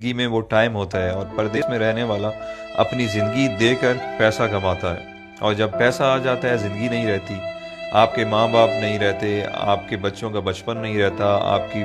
زندگی میں وہ ٹائم ہوتا ہے، اور پردیس میں رہنے والا اپنی زندگی دے کر پیسہ کماتا ہے، اور جب پیسہ آ جاتا ہے زندگی نہیں رہتی۔ آپ کے ماں باپ نہیں رہتے، آپ کے بچوں کا بچپن نہیں رہتا، آپ کی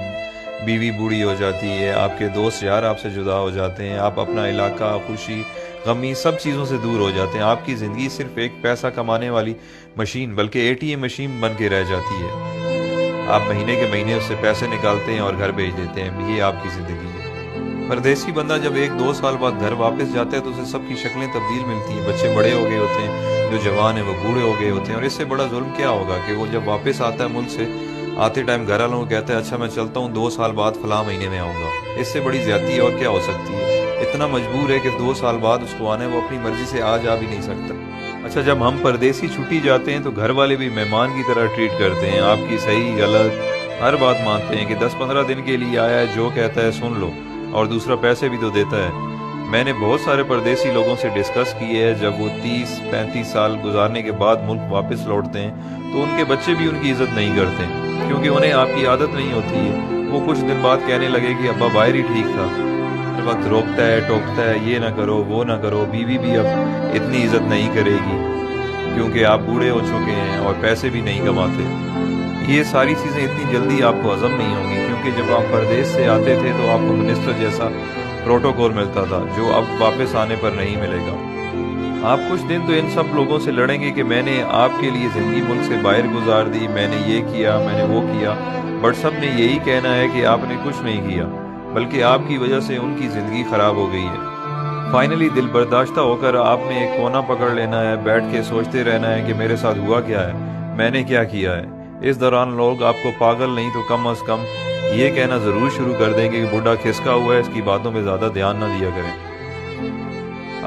بیوی بوڑھی ہو جاتی ہے، آپ کے دوست یار آپ سے جدا ہو جاتے ہیں، آپ اپنا علاقہ، خوشی غمی سب چیزوں سے دور ہو جاتے ہیں۔ آپ کی زندگی صرف ایک پیسہ کمانے والی مشین بلکہ اے ٹی ایم مشین بن کے رہ جاتی ہے۔ آپ مہینے کے مہینے اس سے پیسے نکالتے ہیں اور گھر بھیج دیتے ہیں، یہ آپ کی زندگی ہے۔ پردیسی بندہ جب 1-2 سال بعد گھر واپس جاتا ہے تو اسے سب کی شکلیں تبدیل ملتی ہیں، بچے بڑے ہو گئے ہوتے ہیں، جو جوان ہیں وہ بوڑھے ہو گئے ہوتے ہیں، اور اس سے بڑا ظلم کیا ہوگا کہ وہ جب واپس آتا ہے ملک سے، آتے ٹائم گھر والوں کو کہتا ہے اچھا میں چلتا ہوں، 2 سال بعد فلاں مہینے میں آؤں گا۔ اس سے بڑی زیادتی اور کیا ہو سکتی ہے؟ اتنا مجبور ہے کہ 2 سال بعد اس کو آنا ہے، وہ اپنی مرضی سے آ جا بھی نہیں سکتا۔ اچھا، جب ہم پردیسی چھٹی جاتے ہیں تو گھر والے بھی مہمان کی طرح ٹریٹ کرتے ہیں، آپ کی صحیح غلط ہر بات مانتے ہیں کہ 10-15 دن کے لیے آیا ہے، جو کہتا ہے سن لو، اور دوسرا پیسے بھی تو دیتا ہے۔ میں نے بہت سارے پردیسی لوگوں سے ڈسکس کی ہے، جب وہ 30-35 سال گزارنے کے بعد ملک واپس لوٹتے ہیں تو ان کے بچے بھی ان کی عزت نہیں کرتے، کیونکہ انہیں آپ کی عادت نہیں ہوتی ہے۔ وہ کچھ دن بعد کہنے لگے کہ ابا باہر ہی ٹھیک تھا، ہر وقت روکتا ہے ٹوکتا ہے، یہ نہ کرو وہ نہ کرو، بیوی بھی اب اتنی عزت نہیں کرے گی کیونکہ آپ بوڑھے ہو چکے ہیں اور پیسے بھی نہیں کماتے۔ یہ ساری چیزیں اتنی جلدی آپ کو ہضم نہیں ہوں گی، کیونکہ جب آپ پردیس سے آتے تھے تو آپ کو منسٹر جیسا پروٹوکول ملتا تھا، جو اب واپس آنے پر نہیں ملے گا۔ آپ کچھ دن تو ان سب لوگوں سے لڑیں گے کہ میں نے آپ کے لیے زندگی ملک سے باہر گزار دی، میں نے یہ کیا، میں نے وہ کیا، بٹ سب نے یہی کہنا ہے کہ آپ نے کچھ نہیں کیا، بلکہ آپ کی وجہ سے ان کی زندگی خراب ہو گئی ہے۔ فائنلی دل برداشتہ ہو کر آپ نے ایک کونا پکڑ لینا ہے، بیٹھ کے سوچتے رہنا ہے کہ میرے ساتھ ہوا کیا ہے، میں نے کیا کیا ہے۔ اس دوران لوگ آپ کو پاگل نہیں تو کم از کم یہ کہنا ضرور شروع کر دیں گے کہ بوڑھا کھسکا ہوا ہے، اس کی باتوں پہ زیادہ دھیان نہ دیا کریں۔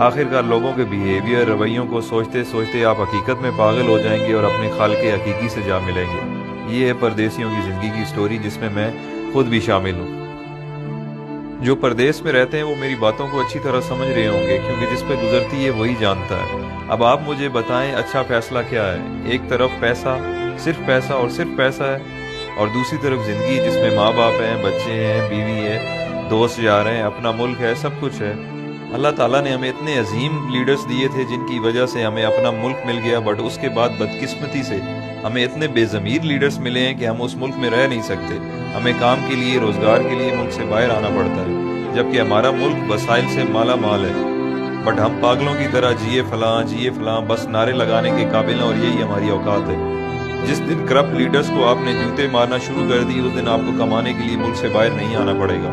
آخرکار لوگوں کے بیہیویئر رویوں کو سوچتے سوچتے آپ حقیقت میں پاگل ہو جائیں گے اور اپنے خالق حقیقی سے جا ملیں گے۔ یہ ہے پردیسیوں کی زندگی کی سٹوری، جس میں میں خود بھی شامل ہوں۔ جو پردیس میں رہتے ہیں وہ میری باتوں کو اچھی طرح سمجھ رہے ہوں گے، کیونکہ جس پہ گزرتی ہے وہی جانتا ہے۔ اب آپ مجھے بتائیں اچھا فیصلہ کیا ہے؟ ایک طرف پیسہ، صرف پیسہ اور صرف پیسہ ہے، اور دوسری طرف زندگی جس میں ماں باپ ہیں، بچے ہیں، بیوی ہے، دوست یار ہیں، اپنا ملک ہے، سب کچھ ہے۔ اللہ تعالیٰ نے ہمیں اتنے عظیم لیڈرز دیے تھے جن کی وجہ سے ہمیں اپنا ملک مل گیا، بٹ اس کے بعد بدقسمتی سے ہمیں اتنے بے ضمیر لیڈرز ملے ہیں کہ ہم اس ملک میں رہ نہیں سکتے، ہمیں کام کے لیے، روزگار کے لیے ملک سے باہر آنا پڑتا ہے، جبکہ ہمارا ملک وسائل سے مالا مال ہے، بٹ ہم پاگلوں کی طرح جیے فلاں بس نعرے لگانے کے قابل ہیں، اور یہی ہماری اوقات ہے۔ جس دن کرپٹ لیڈرز کو آپ نے جوتے مارنا شروع کر دی، اس دن آپ کو کمانے کے لیے ملک سے باہر نہیں آنا پڑے گا۔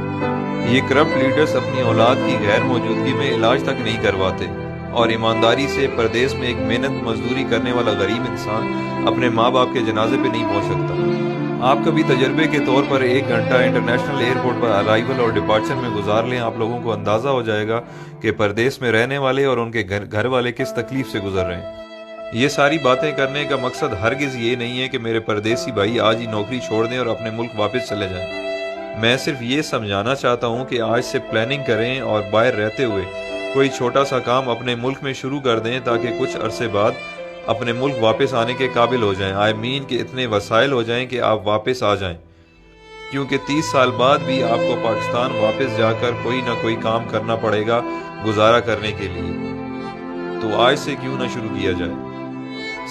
یہ کرپٹ لیڈرز اپنی اولاد کی غیر موجودگی میں علاج تک نہیں کرواتے، اور ایمانداری سے پردیس میں ایک محنت مزدوری کرنے والا غریب انسان اپنے ماں باپ کے جنازے پہ نہیں پہنچ سکتا۔ آپ کبھی تجربے کے طور پر 1 گھنٹہ انٹرنیشنل ایئرپورٹ پر ارائیول اور ڈپارچر میں گزار لیں، آپ لوگوں کو اندازہ ہو جائے گا کہ پردیس میں رہنے والے اور ان کے گھر والے کس تکلیف سے گزر رہے ہیں۔ یہ ساری باتیں کرنے کا مقصد ہرگز یہ نہیں ہے کہ میرے پردیسی بھائی آج ہی نوکری چھوڑ دیں اور اپنے ملک واپس چلے جائیں۔ میں صرف یہ سمجھانا چاہتا ہوں کہ آج سے پلاننگ کریں اور باہر رہتے ہوئے کوئی چھوٹا سا کام اپنے ملک میں شروع کر دیں، تاکہ کچھ عرصے بعد اپنے ملک واپس آنے کے قابل ہو جائیں۔ کہ اتنے وسائل ہو جائیں کہ آپ واپس آ جائیں، کیونکہ 30 سال بعد بھی آپ کو پاکستان واپس جا کر کوئی نہ کوئی کام کرنا پڑے گا گزارا کرنے کے لیے۔ تو آج سے کیوں نہ شروع کیا جائے؟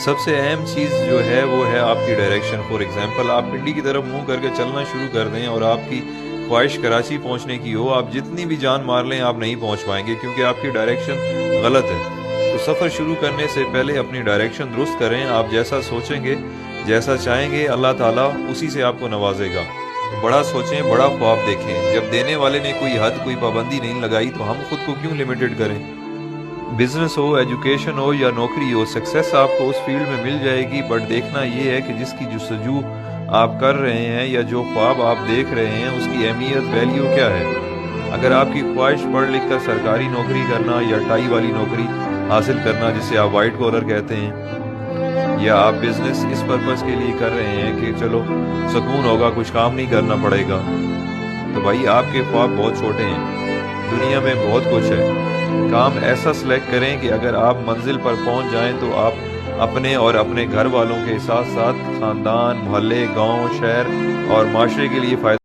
سب سے اہم چیز جو ہے وہ ہے آپ کی ڈائریکشن۔ فار ایگزامپل، آپ پنڈی کی طرف منہ کر کے چلنا شروع کر دیں اور آپ کی خواہش کراچی پہنچنے کی ہو، آپ جتنی بھی جان مار لیں آپ نہیں پہنچ پائیں گے، کیونکہ آپ کی ڈائریکشن غلط ہے۔ تو سفر شروع کرنے سے پہلے اپنی ڈائریکشن درست کریں۔ آپ جیسا سوچیں گے، جیسا چاہیں گے، اللہ تعالیٰ اسی سے آپ کو نوازے گا۔ تو بڑا سوچیں، بڑا خواب دیکھیں۔ جب دینے والے نے کوئی حد، کوئی پابندی نہیں لگائی تو ہم خود کو کیوں لمیٹڈ کریں؟ بزنس ہو، ایجوکیشن ہو یا نوکری ہو، سکسیس آپ کو اس فیلڈ میں مل جائے گی، بٹ دیکھنا یہ ہے کہ جس کی جستجو آپ کر رہے ہیں یا جو خواب آپ دیکھ رہے ہیں اس کی اہمیت، ویلیو کیا ہے۔ اگر آپ کی خواہش پڑھ لکھ کر سرکاری نوکری کرنا یا ٹائی والی نوکری حاصل کرنا جسے آپ وائٹ کالر کہتے ہیں، یا آپ بزنس اس پرپس کے لیے کر رہے ہیں کہ چلو سکون ہوگا، کچھ کام نہیں کرنا پڑے گا، تو بھائی آپ کے خواب بہت چھوٹے ہیں۔ دنیا میں بہت کچھ ہے، کام ایسا سلیکٹ کریں کہ اگر آپ منزل پر پہنچ جائیں تو آپ اپنے اور اپنے گھر والوں کے ساتھ ساتھ خاندان، محلے، گاؤں، شہر اور معاشرے کے لیے فائدہ